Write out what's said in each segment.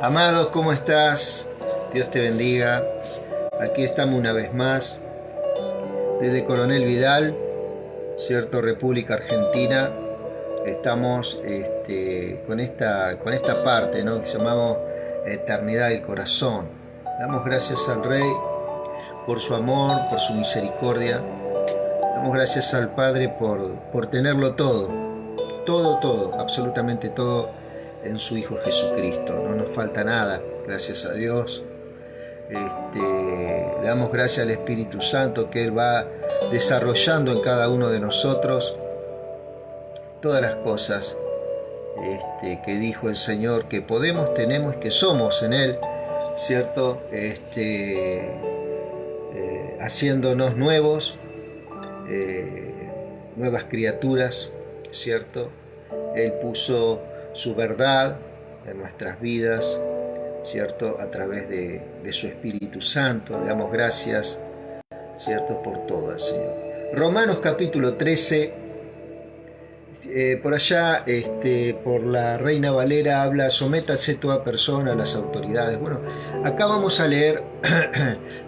Amados, ¿cómo estás? Dios te bendiga. Aquí estamos una vez más desde Coronel Vidal, cierto, República Argentina. Estamos con esta parte, ¿no?, que llamamos Eternidad del Corazón. Damos gracias al Rey por su amor, por su misericordia. Damos gracias al Padre por tenerlo todo, absolutamente todo en su Hijo Jesucristo. No nos falta nada, gracias a Dios. Le damos gracias al Espíritu Santo, que Él va desarrollando en cada uno de nosotros todas las cosas que dijo el Señor que podemos, tenemos y que somos en Él, ¿cierto? Haciéndonos nuevos, nuevas criaturas, ¿cierto? Él puso su verdad en nuestras vidas, ¿cierto? A través de su Espíritu Santo. Le damos gracias, ¿cierto?, por todas, Señor. Romanos capítulo 13, por allá, por la Reina Valera habla: sométase toda persona a las autoridades. Bueno, acá vamos a leer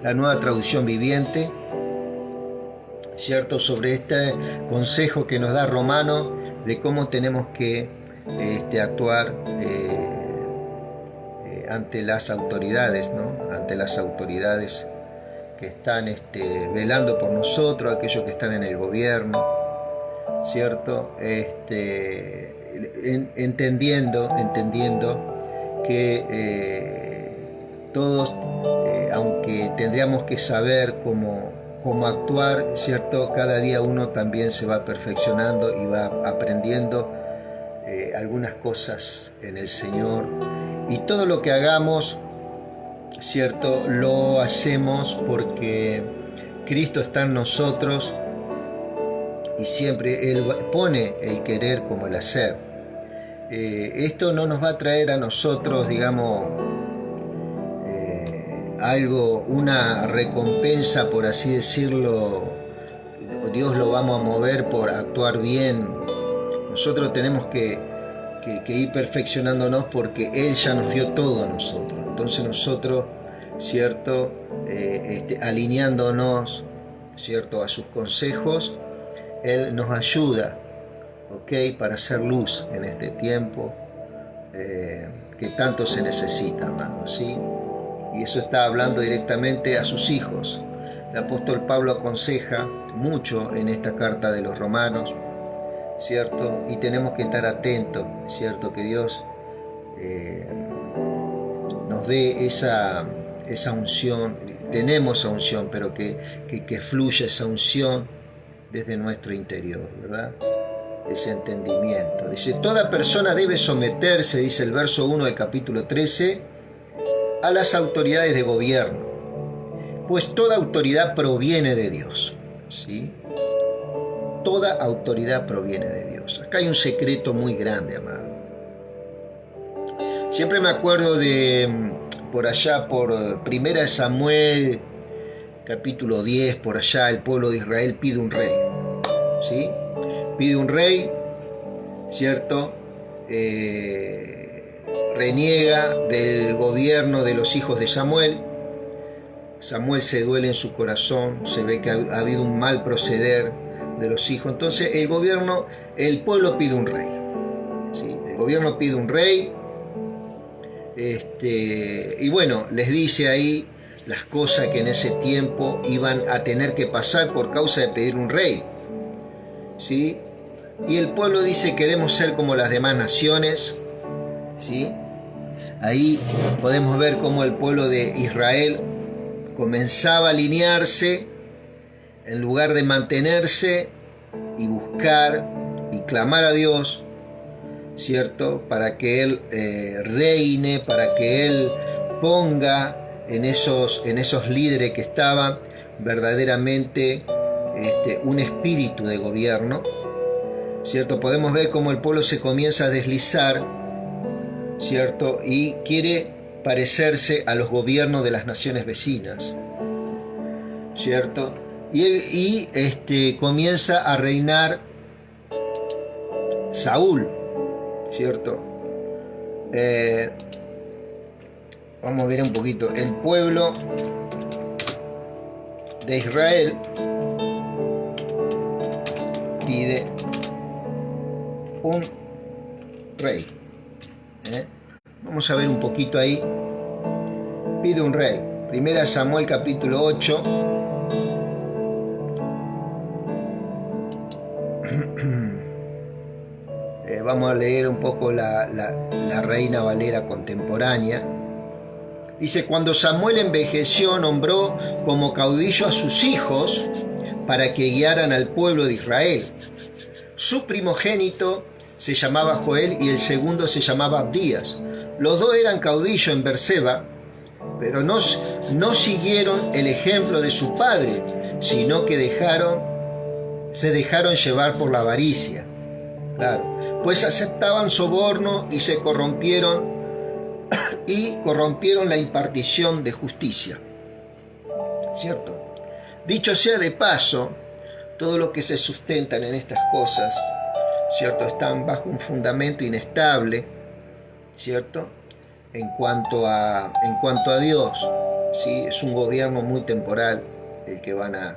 la Nueva Traducción Viviente, ¿cierto?, sobre este consejo que nos da Romano de cómo tenemos que actuar ante las autoridades, ¿no? Ante las autoridades que están velando por nosotros, aquellos que están en el gobierno, ¿cierto? Entendiendo que todos, aunque tendríamos que saber cómo actuar, ¿cierto?, cada día uno también se va perfeccionando y va aprendiendo algunas cosas en el Señor. Y todo lo que hagamos, ¿cierto?, lo hacemos porque Cristo está en nosotros y siempre Él pone el querer como el hacer. Esto no nos va a traer a nosotros, digamos, una recompensa, por así decirlo. Dios lo vamos a mover por actuar bien. Nosotros tenemos que ir perfeccionándonos porque Él ya nos dio todo a nosotros. Entonces nosotros, ¿cierto?, alineándonos, ¿cierto?, a sus consejos, Él nos ayuda, ¿ok?, para hacer luz en este tiempo que tanto se necesita, amados, ¿sí? Y eso está hablando directamente a sus hijos. El apóstol Pablo aconseja mucho en esta carta de los Romanos, ¿cierto? Y tenemos que estar atentos, ¿cierto?, que Dios nos dé esa unción. Tenemos esa unción, pero que fluya esa unción desde nuestro interior, ¿verdad? Ese entendimiento. Dice: toda persona debe someterse, dice el verso 1 del capítulo 13, a las autoridades de gobierno, pues toda autoridad proviene de Dios, ¿sí? Toda autoridad proviene de Dios. Acá hay un secreto muy grande, amado. Siempre me acuerdo de por allá, por 1 Samuel capítulo 10, por allá el pueblo de Israel pide un rey, ¿sí? Pide un rey, ¿cierto? Reniega del gobierno de los hijos de Samuel. Samuel se duele en su corazón, se ve que ha habido un mal proceder de los hijos. Entonces el pueblo pide un rey, ¿sí? El gobierno pide un rey, y bueno, les dice ahí las cosas que en ese tiempo iban a tener que pasar por causa de pedir un rey, ¿sí? Y el pueblo dice: queremos ser como las demás naciones, ¿sí? Ahí podemos ver cómo el pueblo de Israel comenzaba a alinearse en lugar de mantenerse y buscar y clamar a Dios, ¿cierto?, para que Él reine, para que Él ponga en esos líderes que estaban verdaderamente un espíritu de gobierno, ¿cierto? Podemos ver cómo el pueblo se comienza a deslizar, ¿cierto?, y quiere parecerse a los gobiernos de las naciones vecinas, ¿cierto? Y comienza a reinar Saúl, ¿cierto? vamos a ver un poquito, el pueblo de Israel pide un rey. Vamos a ver un poquito ahí. Pide un rey. Primera Samuel capítulo 8. Vamos a leer un poco la Reina Valera contemporánea. Dice: cuando Samuel envejeció, nombró como caudillo a sus hijos para que guiaran al pueblo de Israel. Su primogénito se llamaba Joel y el segundo se llamaba Abdías. Los dos eran caudillos en Berseba, pero no siguieron el ejemplo de su padre, sino que se dejaron llevar por la avaricia. Claro, pues aceptaban soborno y se corrompieron la impartición de justicia. ¿Cierto? Dicho sea de paso, todo lo que se sustentan en estas cosas, ¿cierto?, están bajo un fundamento inestable, ¿cierto?, en cuanto a Dios. ¿Sí? Es un gobierno muy temporal el que van a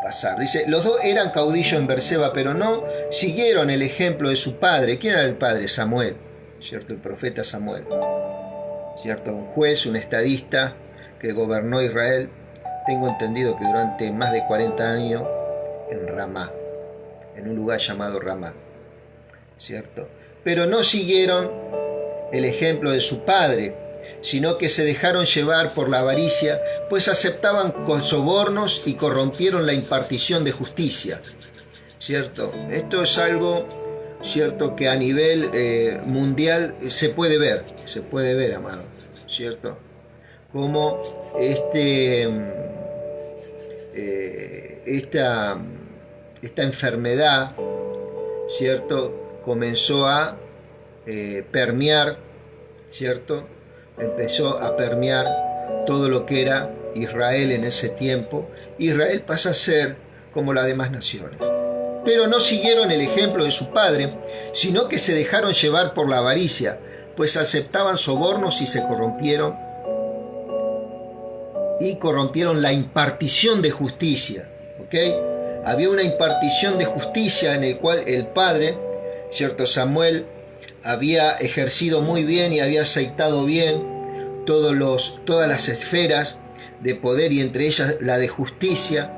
pasar. Dice: los dos eran caudillos en Berseba, pero no siguieron el ejemplo de su padre. ¿Quién era el padre? Samuel, ¿cierto? El profeta Samuel, ¿cierto? Un juez, un estadista que gobernó Israel, tengo entendido que durante más de 40 años en Ramá, en un lugar llamado Ramá, ¿cierto? Pero no siguieron el ejemplo de su padre, sino que se dejaron llevar por la avaricia, pues aceptaban con sobornos y corrompieron la impartición de justicia, ¿cierto? Esto es algo, ¿cierto?, que a nivel mundial se puede ver, amado, ¿cierto? Como esta enfermedad, ¿cierto?, comenzó a permear, ¿cierto? Empezó a permear todo lo que era Israel en ese tiempo. Israel pasa a ser como las demás naciones. Pero no siguieron el ejemplo de su padre, sino que se dejaron llevar por la avaricia, pues aceptaban sobornos y se corrompieron la impartición de justicia. ¿Ok? Había una impartición de justicia en el cual el padre, ¿cierto?, Samuel, había ejercido muy bien y había aceitado bien todas las esferas de poder, y entre ellas la de justicia,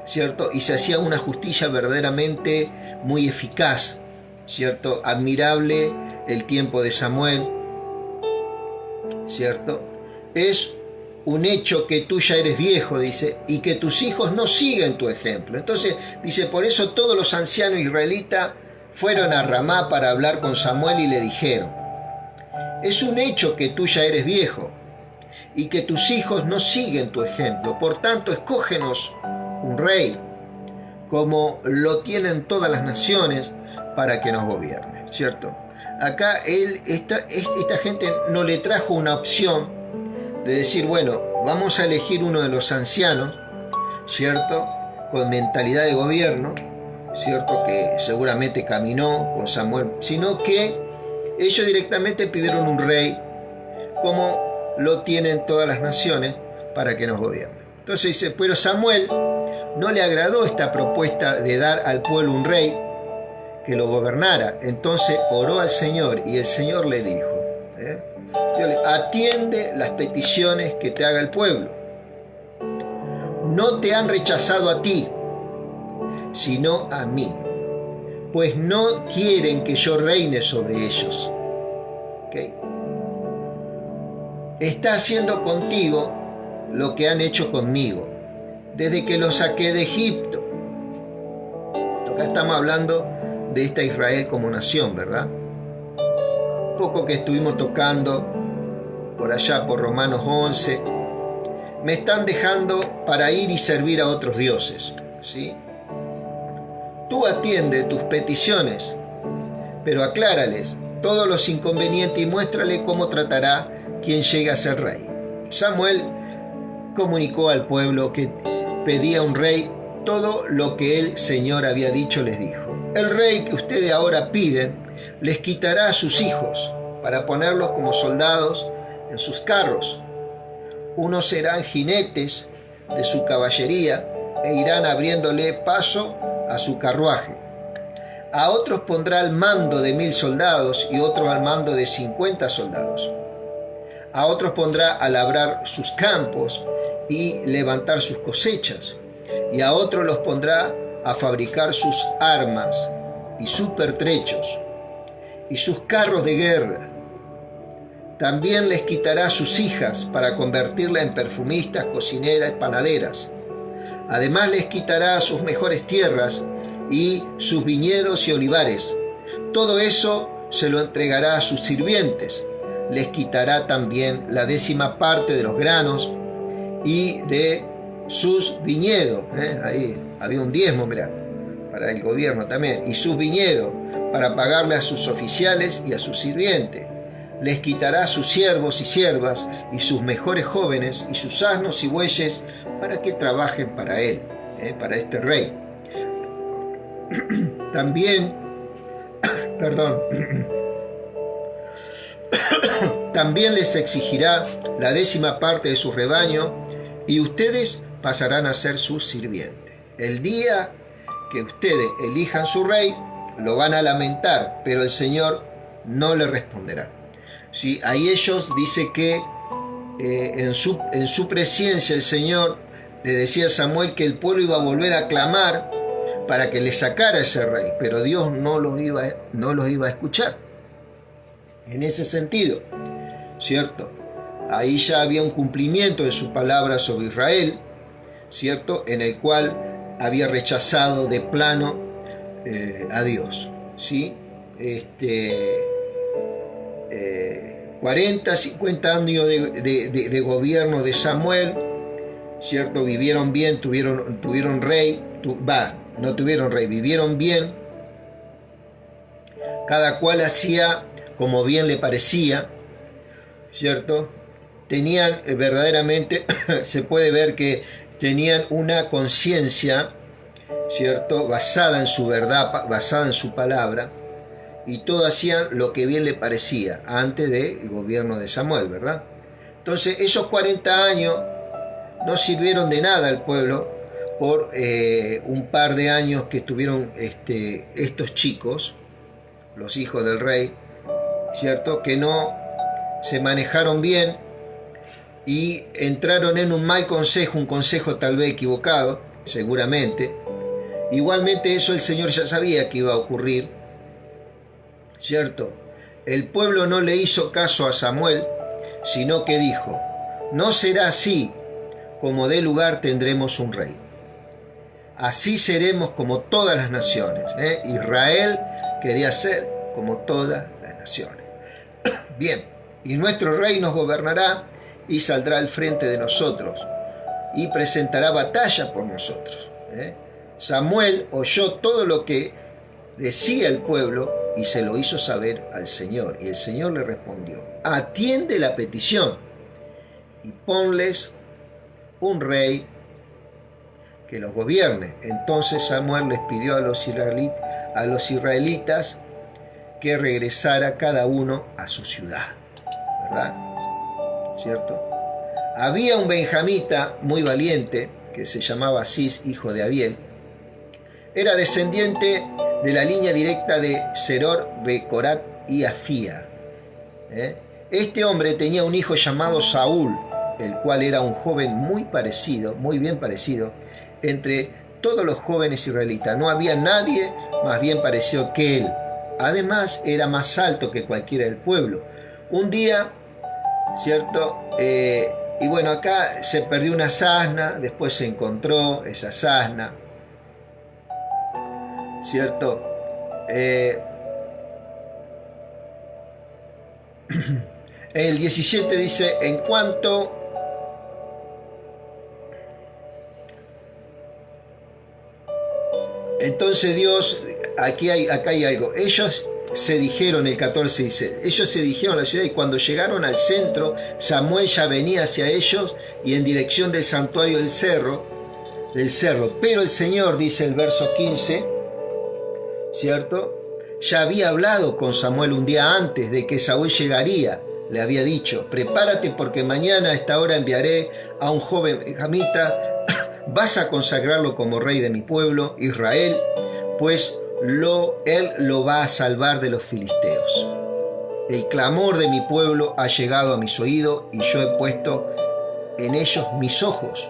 ¿cierto? Y se hacía una justicia verdaderamente muy eficaz, ¿cierto? Admirable el tiempo de Samuel, ¿cierto? Es un hecho que tú ya eres viejo, dice, y que tus hijos no siguen tu ejemplo. Entonces, dice, por eso todos los ancianos israelitas fueron a Ramá para hablar con Samuel y le dijeron: es un hecho que tú ya eres viejo y que tus hijos no siguen tu ejemplo. Por tanto, escógenos un rey, como lo tienen todas las naciones, para que nos gobierne, ¿cierto? Acá esta gente no le trajo una opción de decir: bueno, vamos a elegir uno de los ancianos, ¿cierto?, con mentalidad de gobierno, ¿cierto?, que seguramente caminó con Samuel, sino que ellos directamente pidieron un rey, como lo tienen todas las naciones, para que nos gobierne. Entonces dice: pero Samuel no le agradó esta propuesta de dar al pueblo un rey que lo gobernara. Entonces oró al Señor y el Señor le dijo: atiende las peticiones que te haga el pueblo. No te han rechazado a ti, sino a mí, pues no quieren que yo reine sobre ellos. ¿Okay? Está haciendo contigo lo que han hecho conmigo desde que los saqué de Egipto. Acá estamos hablando de esta Israel como nación, ¿verdad? Un poco que estuvimos tocando por allá por Romanos 11. Me están dejando para ir y servir a otros dioses, ¿sí? Tú atiende tus peticiones, pero aclárales todos los inconvenientes y muéstrale cómo tratará quien llegue a ser rey. Samuel comunicó al pueblo que pedía un rey. Todo lo que el Señor había dicho les dijo: el rey que ustedes ahora piden les quitará a sus hijos para ponerlos como soldados en sus carros. Unos serán jinetes de su caballería e irán abriéndole paso a su carruaje. A otros pondrá al mando de 1000 soldados y otros al mando de 50 soldados. A otros pondrá a labrar sus campos y levantar sus cosechas. Y a otros los pondrá a fabricar sus armas y sus pertrechos y sus carros de guerra. También les quitará sus hijas para convertirlas en perfumistas, cocineras y panaderas. Además les quitará sus mejores tierras y sus viñedos y olivares. Todo eso se lo entregará a sus sirvientes. Les quitará también la 10ª parte de los granos y de sus viñedos. Ahí había un diezmo, mirá, para el gobierno también. Y sus viñedos, para pagarle a sus oficiales y a sus sirvientes. Les quitará sus siervos y siervas y sus mejores jóvenes y sus asnos y bueyes para que trabajen para él, para este rey. También, también les exigirá la 10ª parte de su rebaño y ustedes pasarán a ser sus sirvientes. El día que ustedes elijan su rey, lo van a lamentar, pero el Señor no le responderá. ¿Sí? Ahí ellos dice que en su presencia el Señor le decía a Samuel que el pueblo iba a volver a clamar para que le sacara ese rey, pero Dios no los iba a escuchar. En ese sentido, ¿cierto? Ahí ya había un cumplimiento de su palabra sobre Israel, ¿cierto? En el cual había rechazado de plano a Dios, ¿sí? 40, 50 años de gobierno de Samuel, ¿cierto? Vivieron bien, tuvieron rey, no tuvieron rey, vivieron bien, cada cual hacía como bien le parecía, ¿cierto? Tenían verdaderamente, se puede ver que tenían una conciencia, ¿cierto? Basada en su verdad, basada en su palabra, y todos hacían lo que bien le parecía antes del gobierno de Samuel, ¿verdad? Entonces esos 40 años no sirvieron de nada al pueblo por un par de años que estuvieron estos chicos, los hijos del rey, ¿cierto? Que no se manejaron bien y entraron en un mal consejo, un consejo tal vez equivocado, seguramente. Igualmente eso el Señor ya sabía que iba a ocurrir, ¿cierto? El pueblo no le hizo caso a Samuel, sino que dijo: no será así, como dé lugar tendremos un rey. Así seremos como todas las naciones. Israel quería ser como todas las naciones. Bien, y nuestro rey nos gobernará y saldrá al frente de nosotros y presentará batalla por nosotros. Samuel oyó todo lo que decía el pueblo y se lo hizo saber al Señor. Y el Señor le respondió: atiende la petición y ponles un rey que los gobierne. Entonces Samuel les pidió a los israelitas que regresara cada uno a su ciudad, ¿verdad? ¿Cierto? Había un benjamita muy valiente que se llamaba Cis, hijo de Abiel. Era descendiente de la línea directa de Seror, Becorat y Afía. Este hombre tenía un hijo llamado Saúl, el cual era un joven muy bien parecido, entre todos los jóvenes israelitas. No había nadie más bien parecido que él. Además, era más alto que cualquiera del pueblo. Un día, ¿cierto? Y bueno, acá se perdió una asna, después se encontró esa asna, ¿cierto? El 17 dice: en cuanto entonces Dios, acá hay algo. Ellos se dijeron, el 14 dice, ellos se dijeron a la ciudad, y cuando llegaron al centro, Samuel ya venía hacia ellos y en dirección del santuario del cerro. Pero el Señor, dice el verso 15, ¿cierto? Ya había hablado con Samuel un día antes de que Saúl llegaría. le había dicho: prepárate porque mañana a esta hora enviaré a un joven benjamita, vas a consagrarlo como rey de mi pueblo, Israel, pues él lo va a salvar de los filisteos. El clamor de mi pueblo ha llegado a mis oídos y yo he puesto en ellos mis ojos.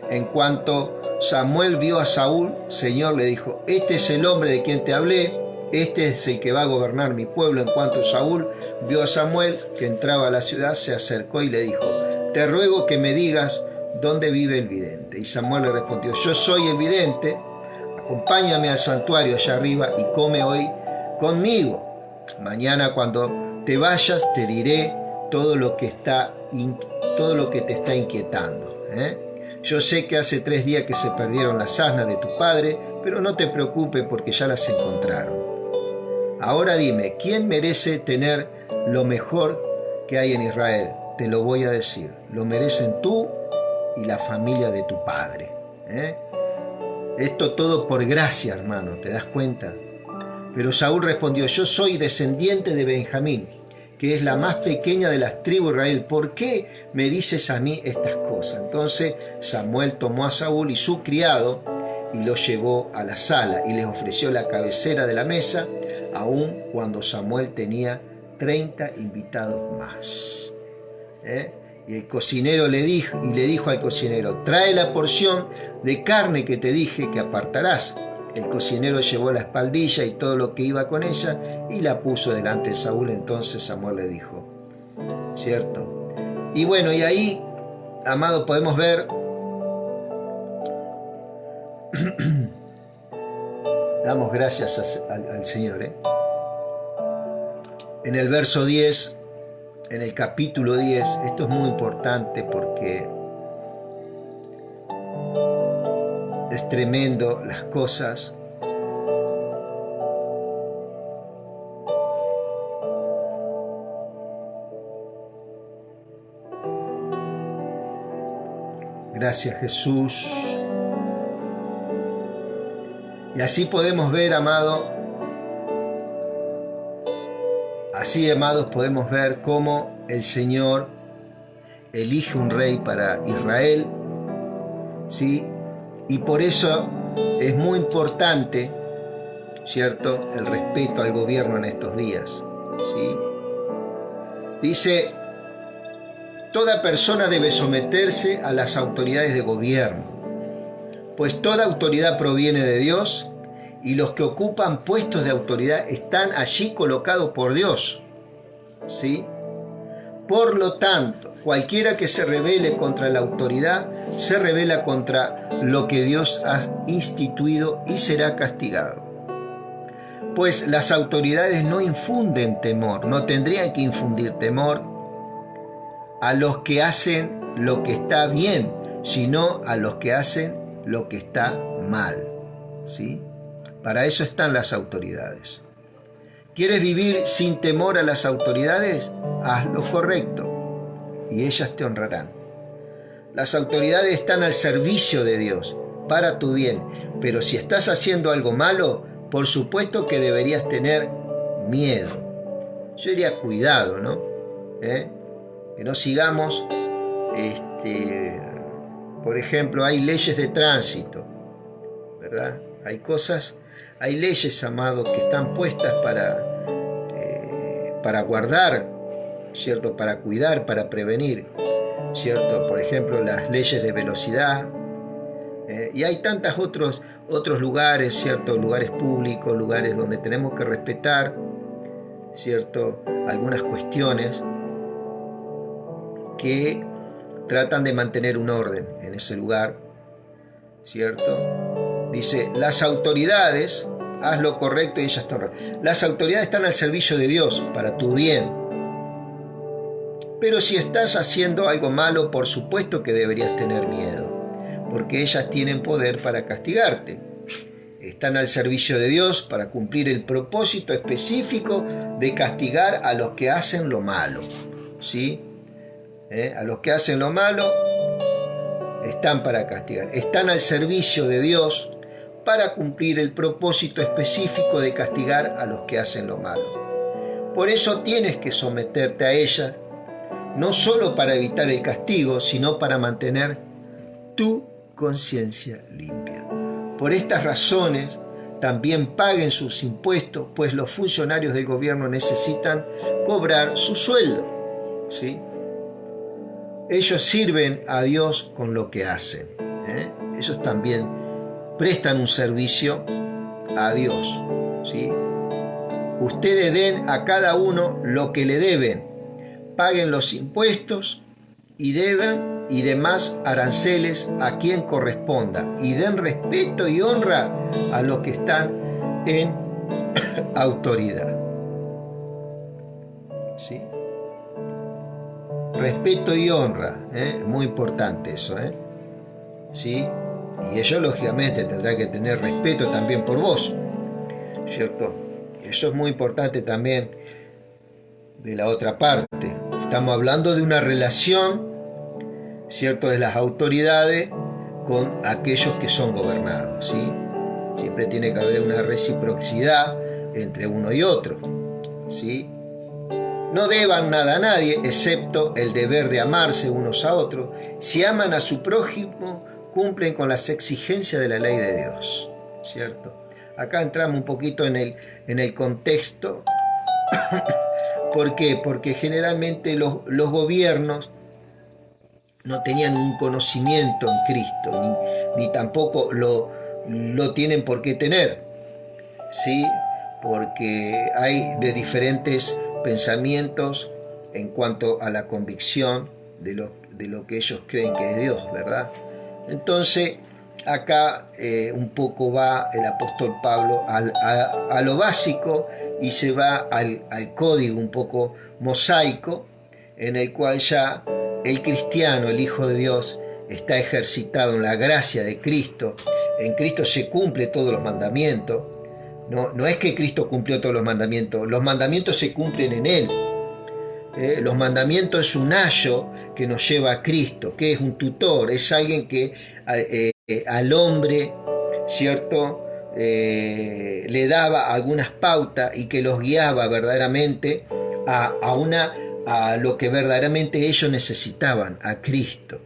En cuanto Samuel vio a Saúl, Señor le dijo: este es el hombre de quien te hablé, este es el que va a gobernar mi pueblo. En cuanto Saúl vio a Samuel que entraba a la ciudad, se acercó y le dijo: te ruego que me digas dónde vive el vidente. Y Samuel le respondió: yo soy el vidente, acompáñame al santuario allá arriba y come hoy conmigo. Mañana cuando te vayas te diré todo lo que te está inquietando. Yo sé que hace 3 días que se perdieron las asnas de tu padre, pero no te preocupes porque ya las encontraron. Ahora dime, ¿quién merece tener lo mejor que hay en Israel? Te lo voy a decir: lo merecen tú y la familia de tu padre. Esto todo por gracia, hermano, ¿te das cuenta? Pero Saúl respondió: yo soy descendiente de Benjamín, que es la más pequeña de las tribus de Israel. ¿Por qué me dices a mí estas cosas? Entonces Samuel tomó a Saúl y su criado y los llevó a la sala y les ofreció la cabecera de la mesa, aun cuando Samuel tenía 30 invitados más. Y el cocinero le dijo al cocinero: trae la porción de carne que te dije que apartarás. El cocinero llevó la espaldilla y todo lo que iba con ella y la puso delante de Saúl. Entonces Samuel le dijo, ¿cierto? Y bueno, y ahí, amado, podemos ver damos gracias al Señor. En el verso 10, en el capítulo 10, esto es muy importante porque es tremendo las cosas. Gracias, Jesús. Y así podemos ver, amados, podemos ver cómo el Señor elige un rey para Israel, ¿sí? Y por eso es muy importante, ¿cierto?, el respeto al gobierno en estos días, ¿sí? Dice: toda persona debe someterse a las autoridades de gobierno, pues toda autoridad proviene de Dios y los que ocupan puestos de autoridad están allí colocados por Dios, ¿sí? Por lo tanto, cualquiera que se rebele contra la autoridad se rebela contra lo que Dios ha instituido y será castigado. Pues las autoridades no infunden temor, no tendrían que infundir temor a los que hacen lo que está bien, sino a los que hacen lo que está mal, ¿sí? Para eso están las autoridades. ¿Quieres vivir sin temor a las autoridades? Haz lo correcto y ellas te honrarán. Las autoridades están al servicio de Dios, para tu bien, pero si estás haciendo algo malo, por supuesto que deberías tener miedo. Yo diría cuidado, ¿no? Que no sigamos, por ejemplo, hay leyes de tránsito, ¿verdad? Hay leyes, amados, que están puestas para guardar, ¿cierto? Para cuidar, para prevenir, ¿cierto? Por ejemplo, las leyes de velocidad. Y hay tantos otros lugares, ¿cierto? Lugares públicos, lugares donde tenemos que respetar, ¿cierto? Algunas cuestiones que tratan de mantener un orden en ese lugar, ¿cierto? Dice: las autoridades, haz lo correcto y ellas te honran. Las autoridades están al servicio de Dios, para tu bien. Pero si estás haciendo algo malo, por supuesto que deberías tener miedo, porque ellas tienen poder para castigarte. Están al servicio de Dios para cumplir el propósito específico de castigar a los que hacen lo malo, ¿sí? A los que hacen lo malo están para castigar. Están al servicio de Dios para cumplir el propósito específico de castigar a los que hacen lo malo. Por eso tienes que someterte a ella, no solo para evitar el castigo, sino para mantener tu conciencia limpia. Por estas razones, también paguen sus impuestos, pues los funcionarios del gobierno necesitan cobrar su sueldo, ¿sí? Ellos sirven a Dios con lo que hacen, ¿eh? Ellos también prestan un servicio a Dios, ¿sí? Ustedes den a cada uno lo que le deben, paguen los impuestos y deban y demás aranceles a quien corresponda, y den respeto y honra a los que están en autoridad. ¿Sí? Respeto y honra, muy importante eso, ¿sí? Y ellos lógicamente tendrán que tener respeto también por vos, ¿cierto? Eso es muy importante también de la otra parte. Estamos hablando de una relación, ¿cierto?, de las autoridades con aquellos que son gobernados, ¿sí? Siempre tiene que haber una reciprocidad entre uno y otro, ¿sí? No deban nada a nadie, excepto el deber de amarse unos a otros. Si aman a su prójimo, cumplen con las exigencias de la ley de Dios, ¿cierto? Acá entramos un poquito en el contexto. ¿Por qué? Porque generalmente los gobiernos no tenían un conocimiento en Cristo, ni tampoco lo tienen por qué tener, ¿sí? Porque hay de diferentes pensamientos en cuanto a la convicción de lo que ellos creen que es Dios, ¿verdad? Entonces, acá un poco va el apóstol Pablo a lo básico y se va al código un poco mosaico, en el cual ya el cristiano, el Hijo de Dios, está ejercitado en la gracia de Cristo. En Cristo se cumple todos los mandamientos. No es que Cristo cumplió todos los mandamientos se cumplen en Él. Los mandamientos es un ayo que nos lleva a Cristo, que es un tutor, es alguien que al hombre, ¿cierto?, le daba algunas pautas y que los guiaba verdaderamente a lo que verdaderamente ellos necesitaban, a Cristo,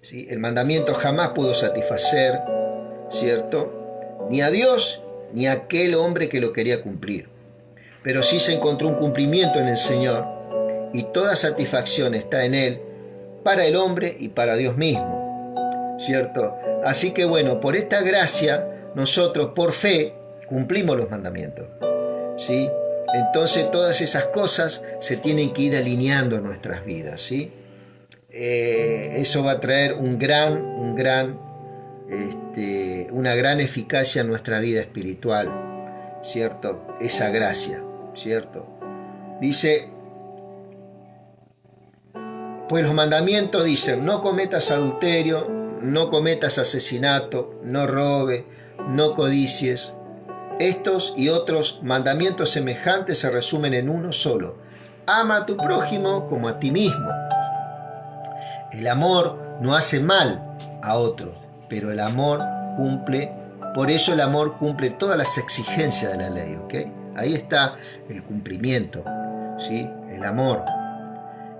¿sí? El mandamiento jamás pudo satisfacer, ¿cierto?, ni a Dios ni a aquel hombre que lo quería cumplir, pero sí se encontró un cumplimiento en el Señor, y toda satisfacción está en Él para el hombre y para Dios mismo, ¿cierto? Así que bueno, por esta gracia nosotros por fe cumplimos los mandamientos, ¿sí? Entonces todas esas cosas se tienen que ir alineando en nuestras vidas, ¿sí? Eso va a traer una gran eficacia en nuestra vida espiritual, ¿cierto? Esa gracia, ¿cierto? Dice, pues los mandamientos dicen: no cometas adulterio, no cometas asesinato, no robes, no codicies. Estos y otros mandamientos semejantes se resumen en uno solo: ama a tu prójimo como a ti mismo. El amor no hace mal a otros, pero el amor cumple, por eso el amor cumple todas las exigencias de la ley, ¿ok? Ahí está el cumplimiento, ¿sí? El amor.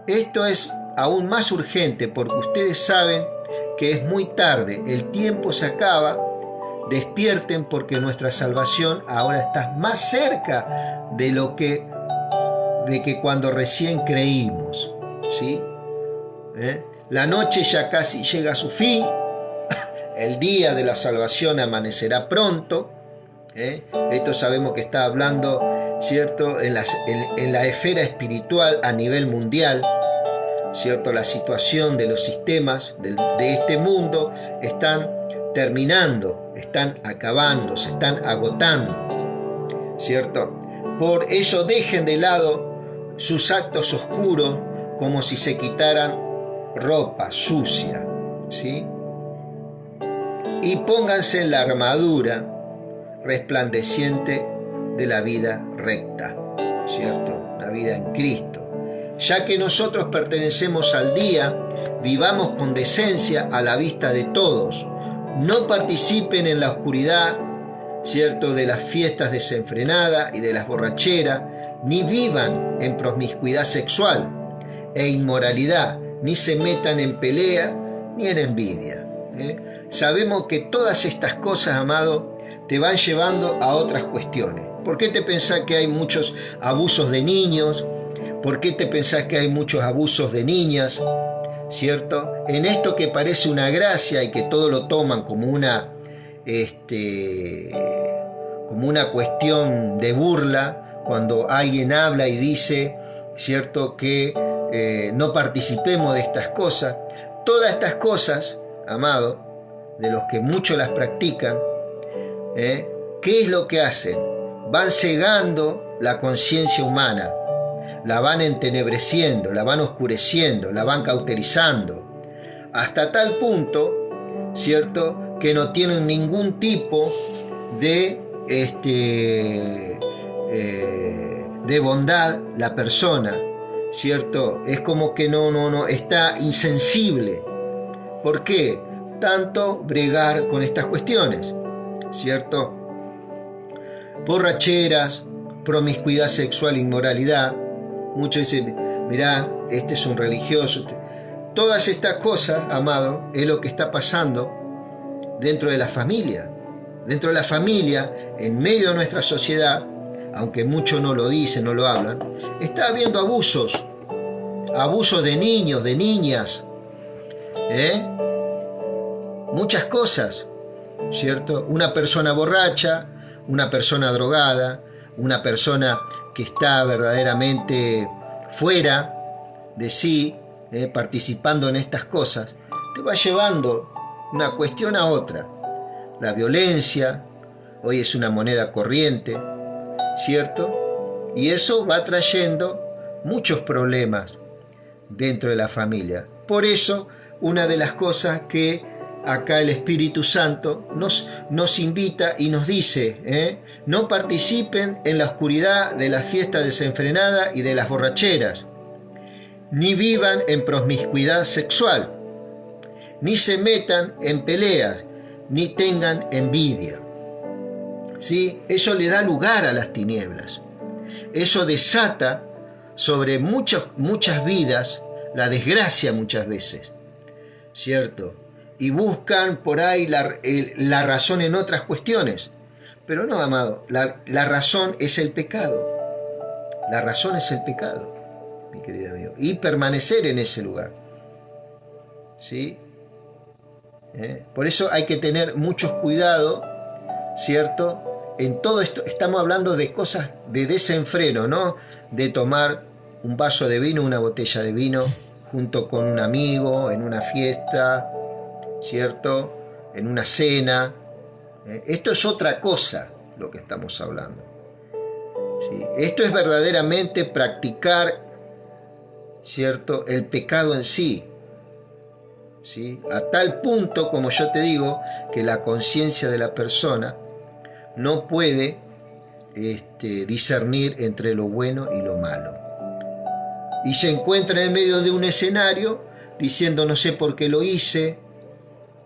Esto es aún más urgente porque ustedes saben que es muy tarde, el tiempo se acaba. Despierten, porque nuestra salvación ahora está más cerca de que cuando recién creímos, ¿sí? La noche ya casi llega a su fin, el día de la salvación amanecerá pronto. Esto sabemos que está hablando, ¿cierto?, en la esfera espiritual a nivel mundial, ¿cierto? La situación de los sistemas de este mundo están terminando, están acabando, se están agotando, ¿cierto? Por eso dejen de lado sus actos oscuros como si se quitaran ropa sucia, ¿sí? Y pónganse en la armadura resplandeciente de la vida recta, ¿cierto? La vida en Cristo. Ya que nosotros pertenecemos al día, vivamos con decencia a la vista de todos. No participen en la oscuridad, ¿cierto?, de las fiestas desenfrenadas y de las borracheras, ni vivan en promiscuidad sexual e inmoralidad, ni se metan en pelea ni en envidia. Sabemos que todas estas cosas, amado, te van llevando a otras cuestiones. ¿Por qué te pensás que hay muchos abusos de niños? ¿Por qué te pensás que hay muchos abusos de niñas? ¿Cierto? En esto que parece una gracia y que todo lo toman como una cuestión de burla, cuando alguien habla y dice, ¿cierto?, que no participemos de estas cosas. Todas estas cosas, amado, de los que muchos las practican, ¿qué es lo que hacen? Van cegando la conciencia humana, la van entenebreciendo, la van oscureciendo, la van cauterizando, hasta tal punto, ¿cierto?, que no tienen ningún tipo de bondad la persona, ¿cierto? Es como que no, está insensible. ¿Por qué? Tanto bregar con estas cuestiones, ¿cierto? Borracheras, promiscuidad sexual, inmoralidad. Muchos dicen, mirá, este es un religioso. Todas estas cosas, amado, es lo que está pasando dentro de la familia. Dentro de la familia, en medio de nuestra sociedad, aunque muchos no lo dicen, no lo hablan, está habiendo abusos de niños, de niñas, muchas cosas, ¿cierto? Una persona borracha, una persona drogada, una persona que está verdaderamente fuera de sí, participando en estas cosas, te va llevando una cuestión a otra. La violencia hoy es una moneda corriente, ¿cierto? Y eso va trayendo muchos problemas dentro de la familia. Por eso, una de las cosas que acá el Espíritu Santo nos invita y nos dice, no participen en la oscuridad de la fiesta desenfrenada y de las borracheras, ni vivan en promiscuidad sexual, ni se metan en peleas, ni tengan envidia. ¿Sí? Eso le da lugar a las tinieblas. Eso desata sobre muchas vidas la desgracia muchas veces, ¿cierto? Y buscan por ahí la razón en otras cuestiones. Pero no, amado, la razón es el pecado. La razón es el pecado, mi querido amigo. Y permanecer en ese lugar, ¿sí? Por eso hay que tener mucho cuidado, ¿cierto? En todo esto estamos hablando de cosas de desenfreno, ¿no? De tomar un vaso de vino, una botella de vino, junto con un amigo, en una fiesta, ¿cierto? En una cena. Esto es otra cosa, lo que estamos hablando, ¿sí? Esto es verdaderamente practicar, ¿cierto?, el pecado en sí. ¿Sí? A tal punto, como yo te digo, que la conciencia de la persona no puede discernir entre lo bueno y lo malo. Y se encuentra en medio de un escenario diciendo no sé por qué lo hice.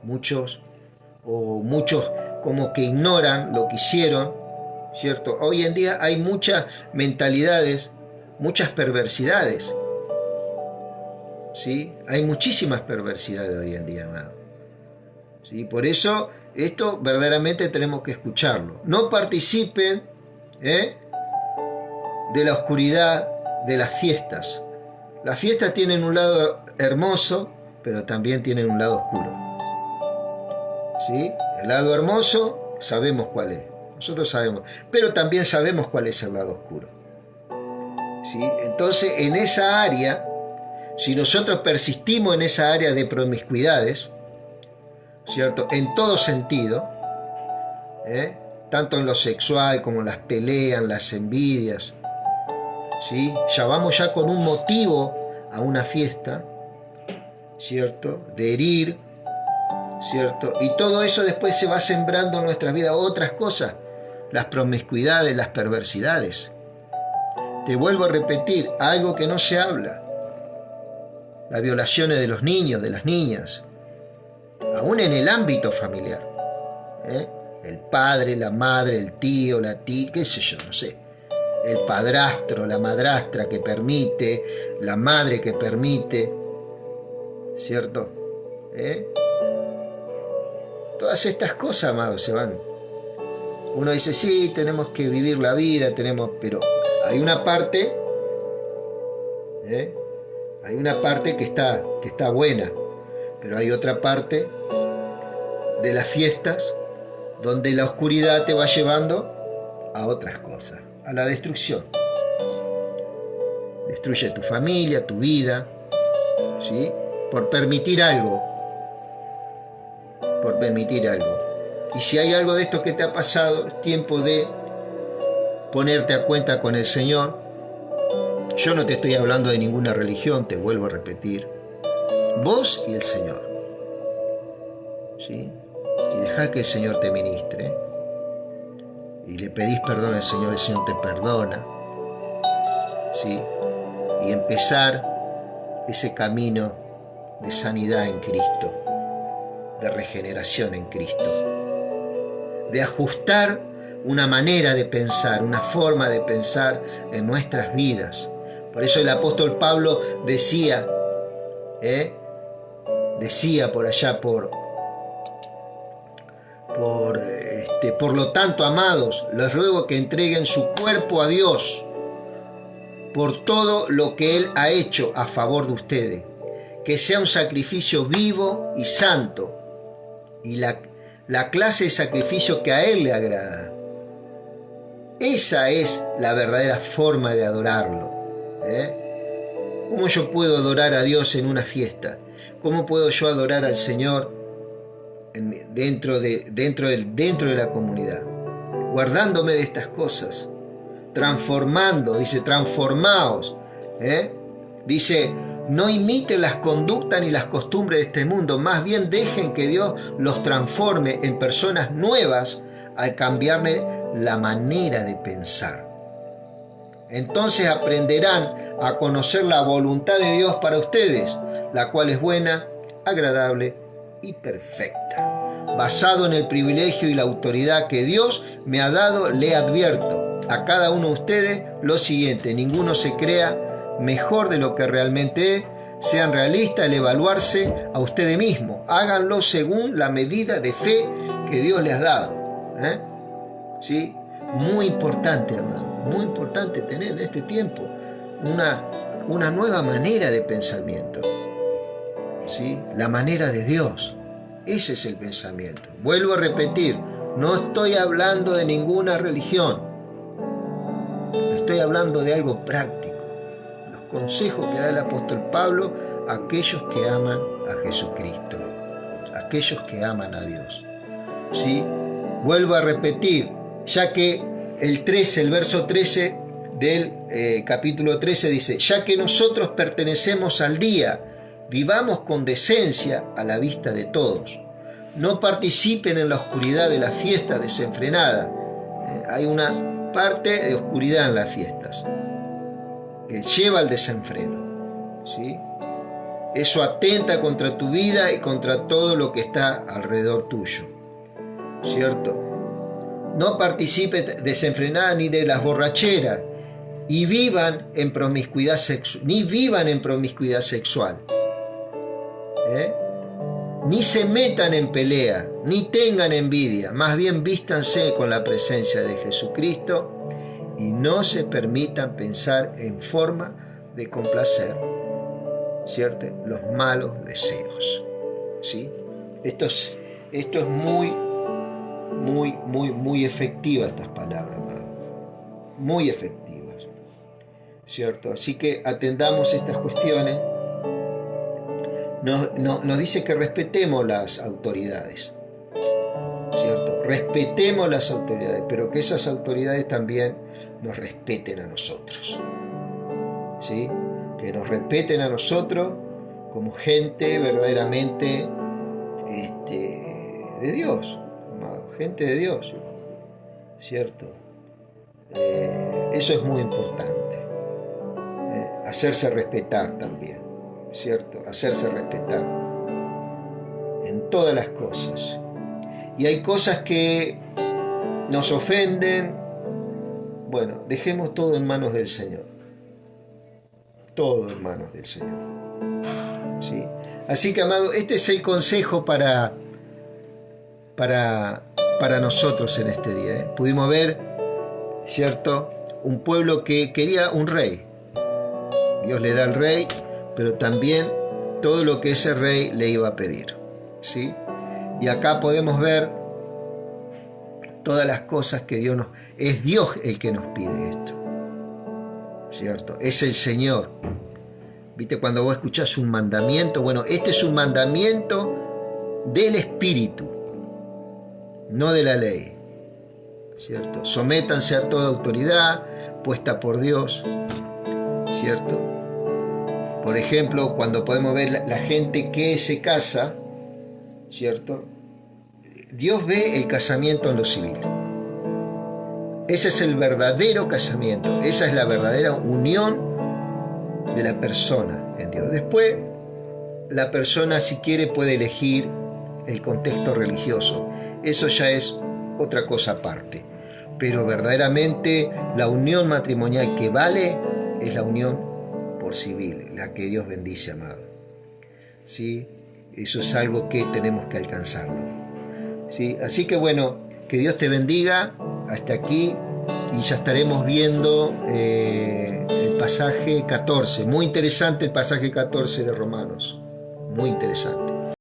Muchos como que ignoran lo que hicieron, ¿cierto? Hoy en día hay muchas mentalidades, muchas perversidades. ¿Sí? Hay muchísimas perversidades hoy en día, amado. ¿Sí? Por eso esto verdaderamente tenemos que escucharlo. No participen de la oscuridad de las fiestas. Las fiestas tienen un lado hermoso, pero también tienen un lado oscuro. ¿Sí? El lado hermoso sabemos cuál es. Nosotros sabemos, pero también sabemos cuál es el lado oscuro. ¿Sí? Entonces, en esa área, si nosotros persistimos en esa área de promiscuidades, ¿cierto?, en todo sentido, tanto en lo sexual como en las peleas, las envidias, ¿sí? Ya vamos ya con un motivo a una fiesta, ¿cierto?, de herir, ¿cierto? Y todo eso después se va sembrando en nuestra vida otras cosas, las promiscuidades, las perversidades. Te vuelvo a repetir, algo que no se habla. Las violaciones de los niños, de las niñas, aún en el ámbito familiar, el padre, la madre, el tío, la tía, qué sé yo, no sé, el padrastro, la madrastra que permite, la madre que permite, ¿cierto? Todas estas cosas, amados, se van. Uno dice, sí, tenemos que vivir la vida, pero hay una parte, hay una parte que está buena, pero hay otra parte de las fiestas donde la oscuridad te va llevando a otras cosas, a la destrucción. Destruye tu familia, tu vida, ¿sí? Por permitir algo. Por permitir algo. Y si hay algo de esto que te ha pasado, es tiempo de ponerte a cuenta con el Señor. Yo no te estoy hablando de ninguna religión, te vuelvo a repetir. Vos y el Señor. ¿Sí? Y dejá que el Señor te ministre. Y le pedís perdón al Señor, el Señor te perdona. ¿Sí? Y empezar ese camino de sanidad en Cristo, de regeneración en Cristo, de ajustar una manera de pensar, una forma de pensar en nuestras vidas. Por eso el apóstol Pablo decía por allá, por lo tanto, amados, les ruego que entreguen su cuerpo a Dios por todo lo que Él ha hecho a favor de ustedes, que sea un sacrificio vivo y santo, y la clase de sacrificio que a Él le agrada. Esa es la verdadera forma de adorarlo. ¿Cómo yo puedo adorar a Dios en una fiesta? ¿Cómo puedo yo adorar al Señor dentro de la comunidad? Guardándome de estas cosas, dice, transformaos. Dice, no imiten las conductas ni las costumbres de este mundo, más bien dejen que Dios los transforme en personas nuevas al cambiarle la manera de pensar. Entonces aprenderán a conocer la voluntad de Dios para ustedes, la cual es buena, agradable y perfecta. Basado en el privilegio y la autoridad que Dios me ha dado, le advierto a cada uno de ustedes lo siguiente: ninguno se crea mejor de lo que realmente es. Sean realistas al evaluarse a ustedes mismos. Háganlo según la medida de fe que Dios les ha dado. ¿Sí? Muy importante, hermano, muy importante tener en este tiempo una nueva manera de pensamiento. ¿Sí? La manera de Dios. Ese es el pensamiento. Vuelvo a repetir, no estoy hablando de ninguna religión. Estoy hablando de algo práctico. Los consejos que da el apóstol Pablo a aquellos que aman a Jesucristo, aquellos que aman a Dios. ¿Sí? Vuelvo a repetir, ya que el verso 13 del capítulo 13 dice, ya que nosotros pertenecemos al día, vivamos con decencia a la vista de todos. No participen en la oscuridad de las fiestas desenfrenadas. Hay una parte de oscuridad en las fiestas que lleva al desenfreno. ¿Sí? Eso atenta contra tu vida y contra todo lo que está alrededor tuyo. ¿Cierto? No participen desenfrenada ni de las borracheras y vivan en promiscuidad sexual. Ni se metan en pelea, ni tengan envidia, más bien vístanse con la presencia de Jesucristo y no se permitan pensar en forma de complacer, ¿cierto?, los malos deseos. ¿Sí? Esto es muy efectiva estas palabras, muy efectivas, ¿cierto? Así que atendamos estas cuestiones. Nos dice que respetemos las autoridades, ¿cierto? Respetemos las autoridades, pero que esas autoridades también nos respeten a nosotros, ¿sí? Que nos respeten a nosotros como gente verdaderamente de Dios, gente de Dios, ¿cierto? Eso es muy importante, hacerse respetar también, ¿cierto? Hacerse respetar en todas las cosas. Y hay cosas que nos ofenden, Bueno, dejemos todo en manos del Señor. Todo en manos del Señor. ¿Sí? Así que, amado, este es el consejo para nosotros en este día. Pudimos ver, ¿cierto?, un pueblo que quería un rey. Dios le da al rey, pero también todo lo que ese rey le iba a pedir. ¿Sí? Y acá podemos ver todas las cosas que Dios nos... Es Dios el que nos pide esto, ¿cierto? Es el Señor. ¿Viste? Cuando vos escuchás un mandamiento, bueno, este es un mandamiento del Espíritu, no de la ley, ¿cierto? Sométanse a toda autoridad puesta por Dios, ¿cierto? Por ejemplo, cuando podemos ver la gente que se casa, ¿cierto? Dios ve el casamiento en lo civil. Ese es el verdadero casamiento, esa es la verdadera unión de la persona en Dios. Después, la persona, si quiere, puede elegir el contexto religioso. Eso ya es otra cosa aparte. Pero verdaderamente la unión matrimonial que vale es la unión por civil, la que Dios bendice, amado. ¿Sí? Eso es algo que tenemos que alcanzarlo. ¿Sí? Así que bueno, que Dios te bendiga hasta aquí y ya estaremos viendo el pasaje 14. Muy interesante el pasaje 14 de Romanos. Muy interesante.